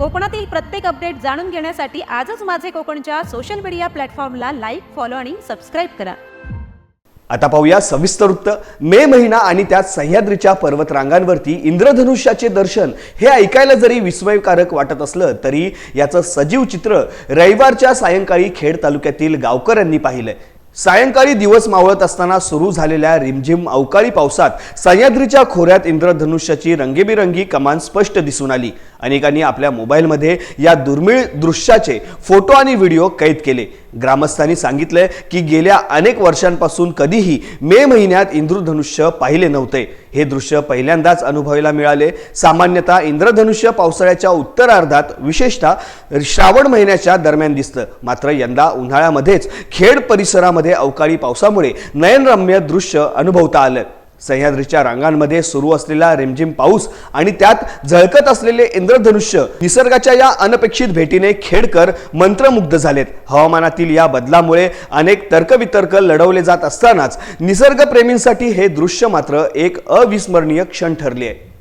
कोकणातील प्रत्येक अपडेट जाणून घेण्यासाठी आजच माझे कोकणच्या सोशल मीडिया प्लॅटफॉर्मला लाईक, फॉलो आणि सबस्क्राईब करा। आता पाहूया सविस्तर वृत्त। मे महिना आणि त्यात सह्याद्रीच्या पर्वतरांगांवरती इंद्रधनुष्याचे दर्शन हे ऐकायला जरी विस्मयकारक वाटत असलं तरी याचं सजीव चित्र रविवारच्या सायंकाळी खेड तालुक्यातील गावकऱ्यांनी पाहिलंय। सायंकाळी दिवस मावळत असताना सुरू झालेल्या रिमझिम अवकाळी पावसात सह्याद्रीच्या खोऱ्यात इंद्रधनुष्याची रंगीबेरंगी कमान स्पष्ट दिसून आली। अनेकांनी आपल्या मोबाईलमध्ये या दुर्मिळ दृश्याचे फोटो आणि व्हिडिओ कैद केले। ग्रामस्थांनी सांगितले की गेल्या अनेक वर्षांपासून कधीही मे महिन्यात इंद्रधनुष्य पाहिले नव्हते। हे दृश्य पहिल्यांदाच अनुभवायला मिळाले। सामान्यतः इंद्रधनुष्य पावसाळ्याच्या उत्तरार्धात विशेषतः श्रावण महिन्याच्या दरम्यान दिसतं, मात्र यंदा उन्हाळ्यामध्येच खेड परिसरामध्ये अवकाळी पावसामुळे नयनरम्य दृश्य अनुभवता आलं। सह्याद्रीच्या रांगांमध्ये सुरू असलेला रिमझिम पाऊस आणि त्यात झळकत असलेले इंद्रधनुष्य निसर्गाच्या या अनपेक्षित भेटीने खेडकर मंत्रमुग्ध झालेत। हवामानातील या बदलामुळे अनेक तर्कवितर्क लढवले जात असतानाच निसर्गप्रेमींसाठी हे दृश्य मात्र एक अविस्मरणीय क्षण ठरले आहे।